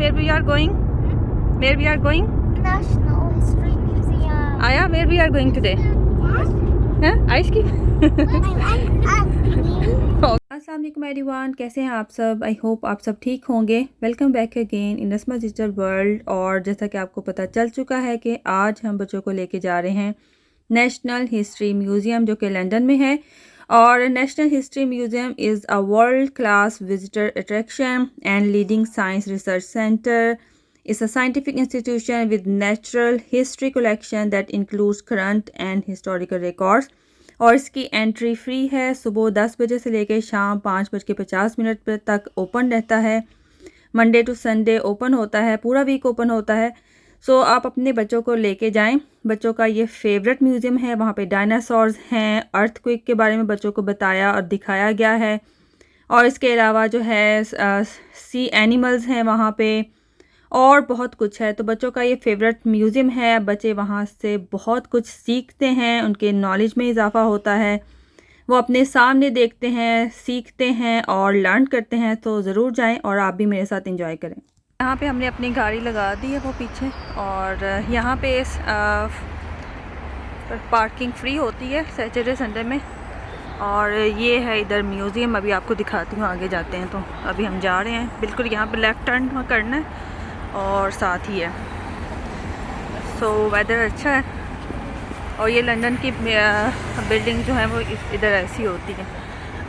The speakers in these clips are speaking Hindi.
where we are going? Where we are going? National History Museum. Aya, where we are going today? Huh? Ice cream? अस्सलाम वालेकुम एवरीवन, कैसे हैं आप सब? आई होप आप सब ठीक होंगे। Welcome back again in Nasma digital world. और जैसा कि आपको पता चल चुका है कि आज हम बच्चों को लेके जा रहे हैं नेशनल हिस्ट्री म्यूज़ियम, जो कि लंदन में है। और national history museum is a world class visitor attraction and leading science research centre. It's a scientific institution with natural history collection that includes current and historical records। और इसकी एंट्री फ्री है। सुबह 10 बजे से लेकर शाम 5:50 तक ओपन रहता है। मंडे टू संडे ओपन होता है, पूरा वीक ओपन होता है। सो आप अपने बच्चों को लेके जाएं। बच्चों का ये फेवरेट म्यूज़ियम है। वहाँ पे डायनासोर्स हैं, अर्थक्वेक के बारे में बच्चों को बताया और दिखाया गया है। और इसके अलावा जो है सी एनिमल्स हैं वहाँ पे, और बहुत कुछ है। तो बच्चों का ये फेवरेट म्यूज़ियम है। बच्चे वहाँ से बहुत कुछ सीखते हैं, उनके नॉलेज में इजाफ़ा होता है। वो अपने सामने देखते हैं, सीखते हैं और लर्न करते हैं। तो ज़रूर जाएं और आप भी मेरे साथ एंजॉय करें। यहाँ पे हमने अपनी गाड़ी लगा दी है वो पीछे, और यहाँ पे पार्किंग फ्री होती है सैटरडे संडे में। और ये है इधर म्यूज़ियम, अभी आपको दिखाती हूँ। आगे जाते हैं। तो अभी हम जा रहे हैं, बिल्कुल यहाँ पर लेफ़्ट टर्न करना है और साथ ही है। सो वेदर अच्छा है। और ये लंदन की बिल्डिंग जो है वो इधर ऐसी होती है।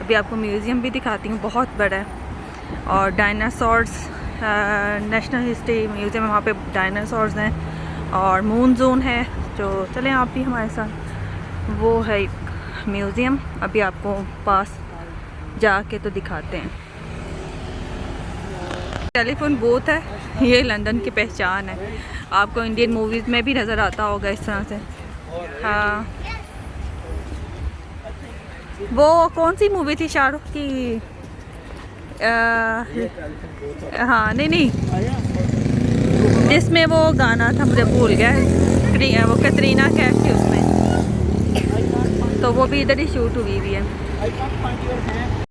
अभी आपको म्यूज़ियम भी दिखाती हूँ, बहुत बड़ा है। और डायनासोर्स, नेशनल हिस्ट्री म्यूज़ियम है, वहाँ पे डायनासोर्स हैं। और मून जोन है, जो चलें आप भी हमारे साथ। वो है म्यूज़ियम, अभी आपको पास जाके तो दिखाते हैं। टेलीफोन बूथ है, ये लंदन की पहचान है। आपको इंडियन मूवीज़ में भी नज़र आता होगा इस तरह से। हाँ, वो कौन सी मूवी थी शाहरुख की? हाँ, नहीं, जिसमें वो गाना था, मुझे भूल गया। वो कैटरीना कैफ थी उसमें। तो वो भी इधर ही शूट हुई है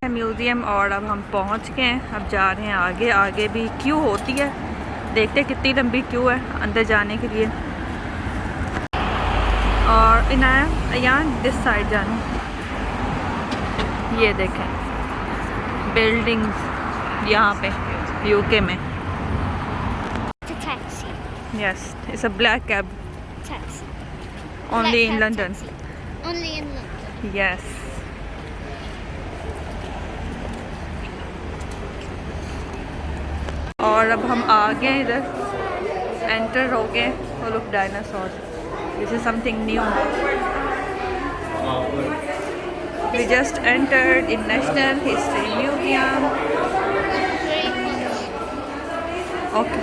म्यूज़ियम। और अब हम पहुंच गए हैं, अब जा रहे हैं आगे। आगे भी क्यू होती है, देखते हैं कितनी लंबी क्यू है अंदर जाने के लिए। और यहाँ दिस साइड जाना। ये देखें बिल्डिंग्स यहाँ पे यूके में। Yes, it's a black cab, only in London. Yes. और अब हम आ गए, इधर एंटर हो गए। Full of dinosaur. This is something new. We just entered in national history museum. Okay.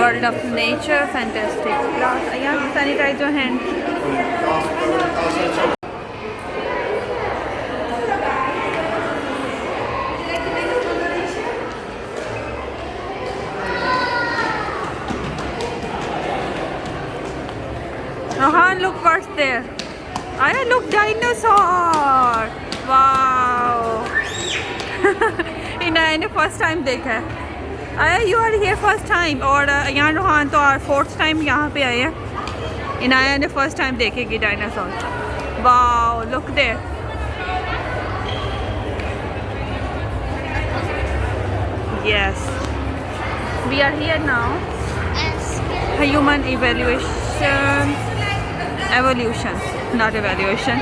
World of nature, fantastic. यहाँ sanitize your hand. Rohan, look what's there. Aya, look, dinosaur. Wow. Inaya ने फर्स्ट टाइम देखा है। Aya, you are here first time. और यहाँ रोहान तो फोर्थ टाइम यहाँ पे आए हैं। इनाया ने फर्स्ट टाइम देखेगी dinosaur. Wow, look there. Yes, we are here now. Human evaluation, not evaluation।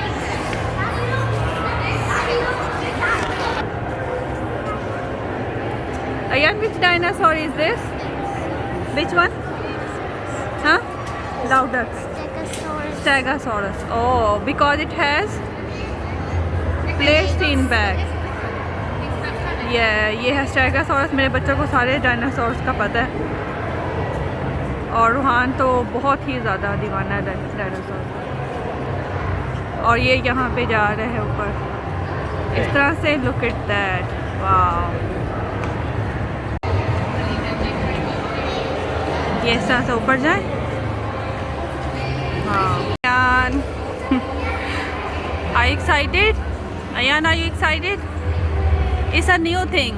Ayan, which dinosaur is this? Which one? Huh? Louder. Stegosaurus. Oh, because it has placed in back. ये है स्टेगोसॉरस। मेरे बच्चों को सारे डायनासोर्स का पता है। और रूहान तो बहुत ही ज़्यादा दीवाना है डायनासोर। और ये यहाँ पे जा रहे हैं ऊपर इस तरह से। लुक एट दैट, वाह। ये इस तरह से ऊपर जाए। हाँ। Are you excited? Ayan, are you excited? It's a new thing,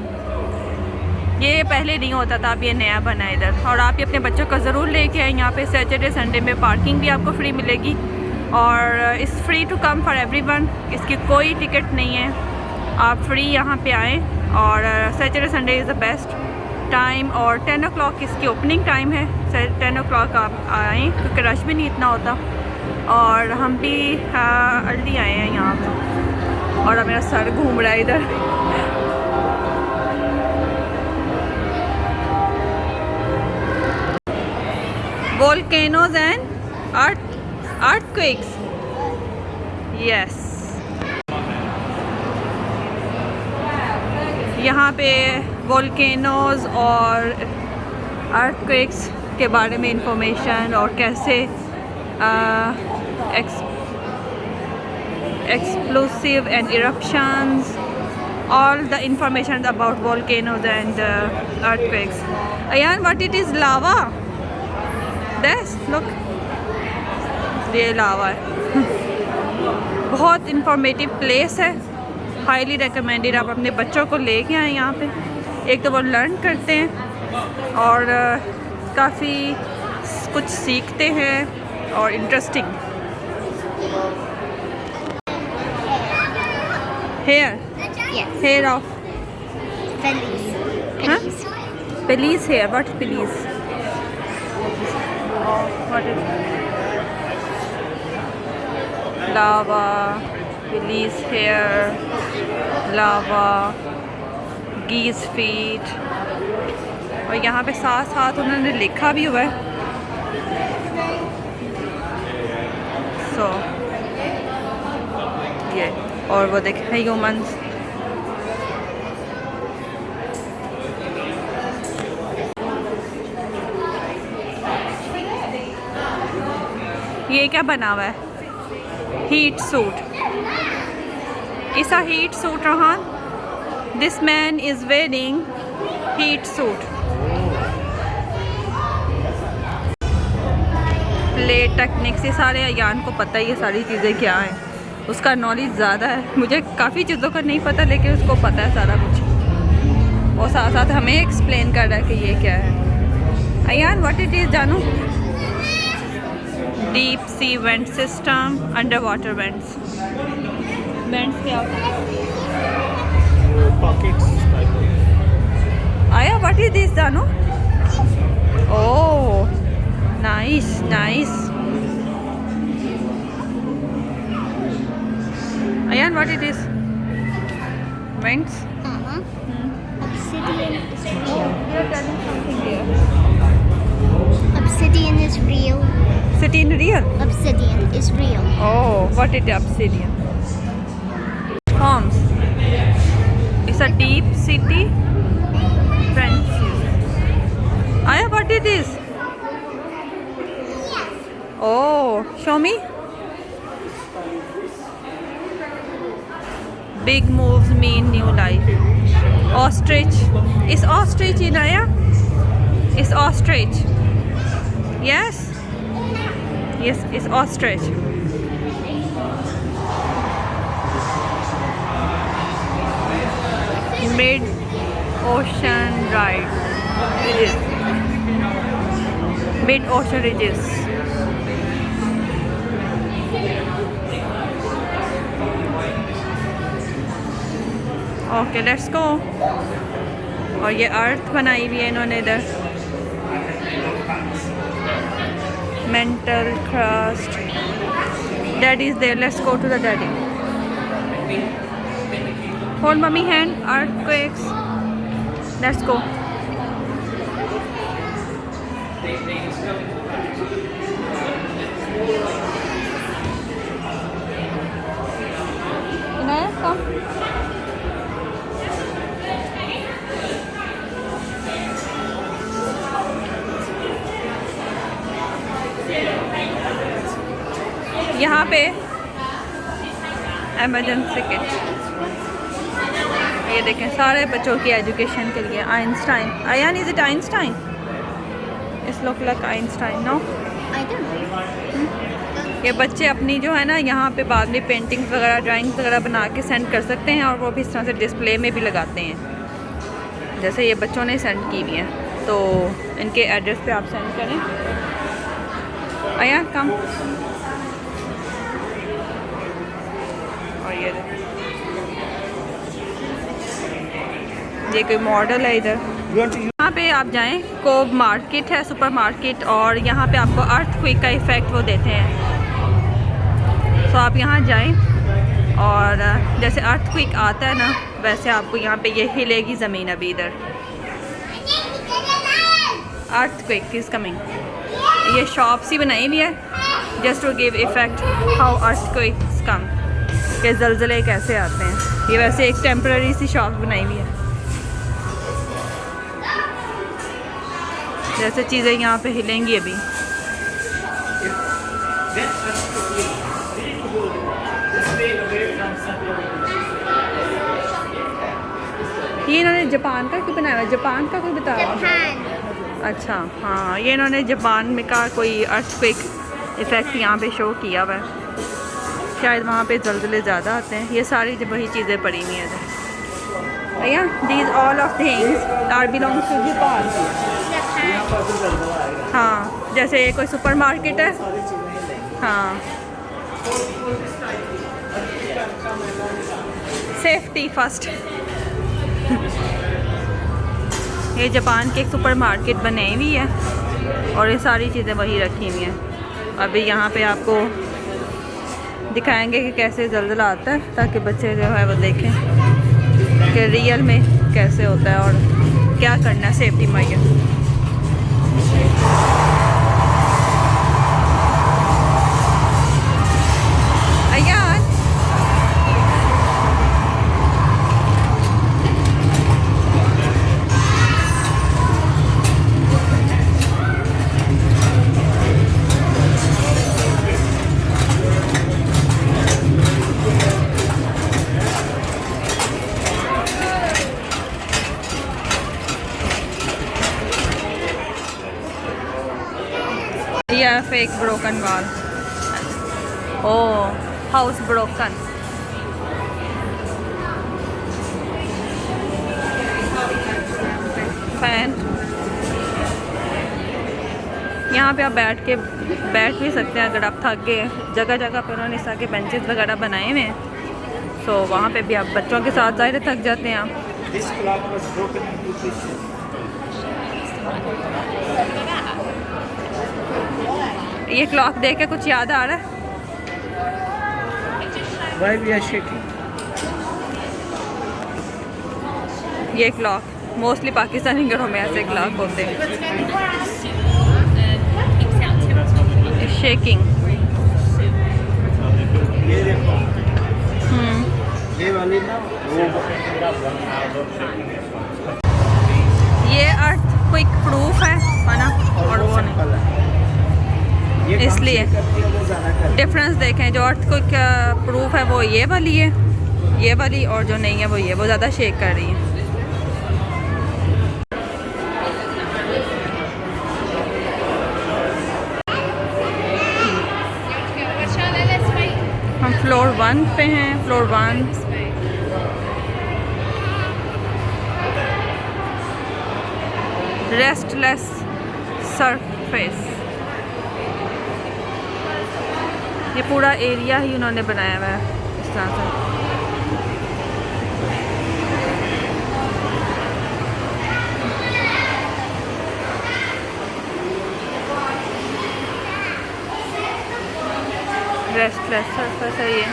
ये पहले नहीं होता था, अब ये नया बना है इधर। और आप अपने बच्चों को ज़रूर लेके आए यहाँ पे। सैटरडे संडे में पार्किंग भी आपको फ्री मिलेगी और it's free to come for everyone, इसकी कोई टिकट नहीं है, आप फ्री यहाँ पे आएँ। और Saturday Sunday is the best time. और 10 o'clock इसकी ओपनिंग टाइम है, 10 o'clock आप आएँ क्योंकि रश भी नहीं इतना होता। और हम भी अर्ली आए हैं यहाँ पे। और अब मेरा सर घूम रहा है इधर। Volcanoes and earthquakes, yes. यहाँ पे वोल्केनोज और अर्थक्वेक्स के बारे में इंफॉर्मेशन और कैसे explosive and eruptions, all the information about volcanoes and earthquakes. Ayan, what it is? Lava. This, look, ये लावा है। बहुत इंफॉर्मेटिव प्लेस है, हाईली रिकमेंडेड। आप अपने बच्चों को लेके आए यहाँ पे, एक तो वो लर्न करते हैं और काफ़ी कुछ सीखते हैं और interesting. Hair, Yes. Hair of Feliz. Huh? Feliz. Belize hair. What is Belize? What is lava? Belize hair, lava, geese feet। और यहाँ पे साथ साथ उन्होंने लिखा भी हुआ है। So ये, और वो देखें ह्यूमंस। ये क्या बना हुआ है? Heat suit. It's a heat suit Rohan. This man is wearing heat suit. Play techniques, ये सारे अयान को पता है ये सारी चीज़ें क्या हैं, उसका नॉलेज ज़्यादा है। मुझे काफ़ी चीज़ों का नहीं पता लेकिन उसको पता है सारा कुछ। और साथ साथ हमें एक्सप्लेन कर रहा है कि ये क्या है। अयान, व्हाट इट इज़ जानू? Deep sea vent system, under water vents. Vents क्या होता है? आया, व्हाट इज दिस जानू? Oh, nice nice. Ayan, what it is? Vents? Obsidian is real. You are telling something here. Obsidian is real. City in real? Obsidian is real. Oh, what is obsidian? Homes. It's a deep city. French. Aya, what it is? Oh, show me. Big moves mean new life. Ostrich. Is ostrich in Aya? Is ostrich? Yes? Yes, it's ostrich. Mid-ocean ride. Ridges. Mid-ocean ridges. Okay, let's go. और ये अर्थ बनाई हुई है इन्होंने इधर। Mantle crust. Daddy is there, let's go to the daddy. Hold mummy hand. Earthquakes, let's go. Inaya, come. यहाँ पे एमरजेंसी किट, ये देखें सारे बच्चों की एजुकेशन के लिए। Einstein, Ayaan, is it Einstein? It's look like Einstein, no? I don't know. ये बच्चे अपनी जो है ना यहाँ पे बाद में पेंटिंग्स वगैरह ड्राइंग्स वगैरह बना के सेंड कर सकते हैं और वो भी इस तरह से डिस्प्ले में भी लगाते हैं, जैसे ये बच्चों ने सेंड की हुई हैं। तो इनके एड्रेस पे आप सेंड करें। आया कम। और ये कोई मॉडल है इधर। यहाँ पे आप जाएं, कोब मार्केट है, सुपर मार्केट, और यहाँ पे आपको अर्थक्वेक का इफ़ेक्ट वो देते हैं। तो आप यहाँ जाएं और जैसे अर्थक्वेक आता है ना, वैसे आपको यहाँ पे ये हिलेगी ज़मीन। अभी इधर अर्थक्वेक इज़ कमिंग। ये शॉप्स ही बनाई हुई है just to give effect how earthquakes come, के ज़लज़ले कैसे आते हैं। ये वैसे एक टेम्पररी सी शॉप बनाई हुई है, जैसे चीज़ें यहाँ पे हिलेंगी अभी। ये इन्होंने जापान का क्यों बनाया हुआ है? जापान का कोई बता रहा है? अच्छा हाँ, ये इन्होंने जापान में का कोई अर्थक्वेक इफ़ेक्ट यहाँ पे शो किया हुआ है, शायद वहाँ पे ज़लज़ले ज़्यादा आते हैं। ये सारी जब वही चीज़ें पड़ी हुई हैं भैया। These all of things are belongs to Japan. हाँ, जैसे ये कोई सुपर मार्केट है। हाँ, सेफ्टी फर्स्ट। ये जापान की एक सुपर मार्केट बनाई हुई है और ये सारी चीज़ें वही रखी हुई हैं। अभी यहाँ पे आपको दिखाएंगे कि कैसे ज़लज़ला आता है, ताकि बच्चे जो है वो देखें कि रियल में कैसे होता है और क्या करना है सेफ्टी मुहैया। Yeah, fake broken wall. Oh, house broken. Fan. यहाँ पे आप बैठ भी सकते हैं अगर आप थक गए। जगह जगह पर उन्होंने इस तरह के बेंचेस वगैरह बनाए हुए हैं, सो वहाँ पे भी आप बच्चों के साथ ज़ाहिर थक जाते हैं आप। ये क्लॉक देख के कुछ याद आ रहा है? Why we are shaking? ये क्लॉक मोस्टली पाकिस्तानी घरों में ऐसे क्लॉक होते हैं। शेकिंग। ये देखो, ये वाली ना ये अर्थक्वेक प्रूफ है ना, और वो नहीं, इसलिए डिफरेंस देखें। जो अर्थक्वेक प्रूफ है वो ये वाली है, ये वाली, और जो नहीं है वो ये, वो ज़्यादा शेक कर रही है। हम फ्लोर 1 पे हैं, फ्लोर 1। रेस्टलेस सरफेस, ये पूरा एरिया ही उन्होंने बनाया हुआ है इस तरह से। रेस्टलेस सरफेस है ये।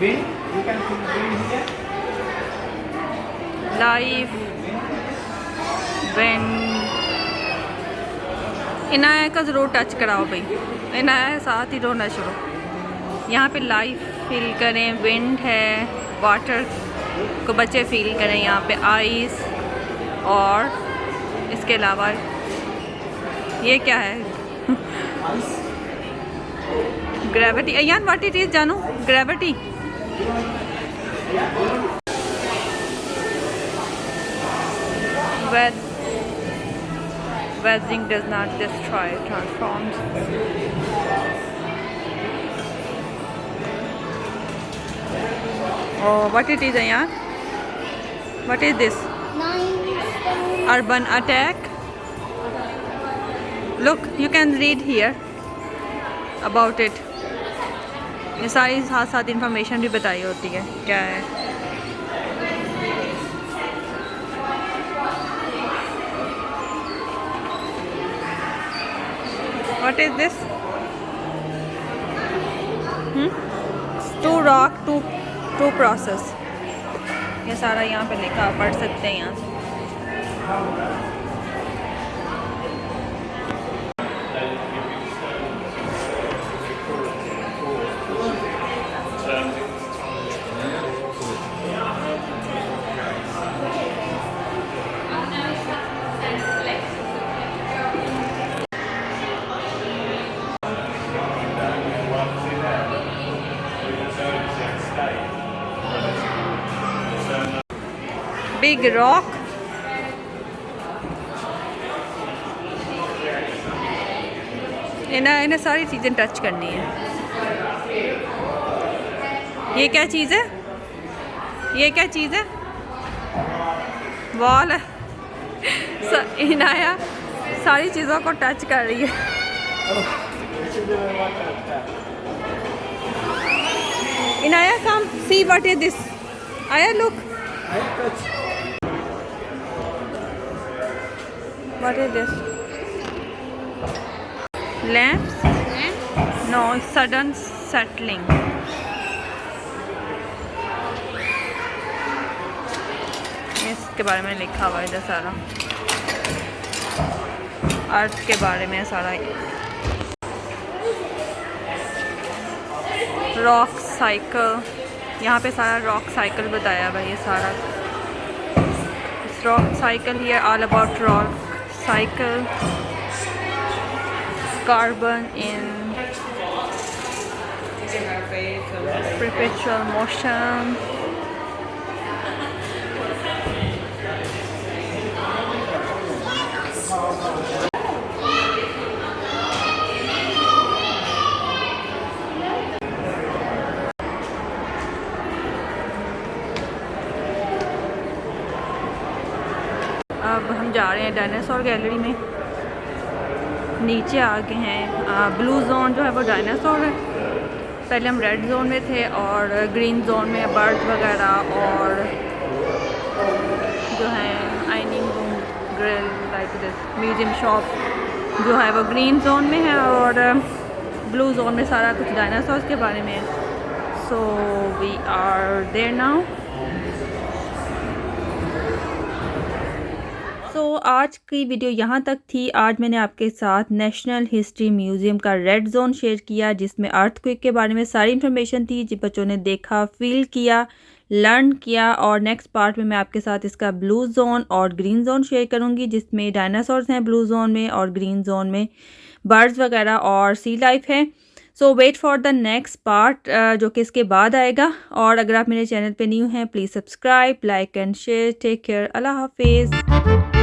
Wind, you can feel wind here. Life wind. Inaya का ज़रूर टच कराओ भाई, इनाया साथ ही रोना शुरू। यहाँ पे लाइफ फील करें, विंड है, वाटर को बच्चे फील करें, यहाँ पे आइस, और इसके अलावा ये क्या है gravity. Ayaan what it is जानू? Gravity. Weathering does not destroy, transforms. Oh, what it is, Ayan? What is this? Urban attack. Look, you can read here about it. ये सारी साथ साथ इंफॉर्मेशन भी बताई होती है क्या है। What is this? To rock to process। ये सारा यहाँ पे लिखा, आप पढ़ सकते हैं यहाँ से। बिग रॉक, इन्हें सारी चीज़ें टच करनी है। ये क्या चीज़ है? ये क्या चीज़ है? वॉल है। इनाया सारी चीज़ों को टच कर रही है। इनाया कम सी व्हाट इज दिस। आया look. What is this? Lamps? No, sudden settling. इसके बारे में लिखा हुआ है इधर सारा, अर्थ के बारे में सारा। रॉक साइकिल, यहाँ पे सारा रॉक साइकिल बताया हुआ है। ये सारा rock cycle here, all about rock cycle, carbon in perpetual motion, अब हम जा रहे हैं डायनासोर गैलरी में। नीचे आ गए हैं। ब्लू जोन जो है वो डायनासोर है। पहले हम रेड जोन में थे और ग्रीन जोन में बर्ड वगैरह और जो है ironing room, grill, like this, museum shop जो है वो ग्रीन जोन में है, और ब्लू जोन में सारा कुछ डायनासोर्स के बारे में है। So we are there now. तो आज की वीडियो यहाँ तक थी। आज मैंने आपके साथ नेशनल हिस्ट्री म्यूज़ियम का रेड जोन शेयर किया, जिसमें अर्थक्वेक के बारे में सारी इन्फॉर्मेशन थी, जिन बच्चों ने देखा, फील किया, लर्न किया। और नेक्स्ट पार्ट में मैं आपके साथ इसका ब्लू जोन और ग्रीन जोन शेयर करूँगी, जिसमें डायनासोर्स हैं ब्लू जोन में, और ग्रीन जोन में बर्ड्स वगैरह और सी लाइफ है। So wait for the next part जो कि इसके बाद आएगा। और अगर आप मेरे चैनल पे न्यू हैं, please subscribe, like and share. Take care, अल्लाह हाफिज़।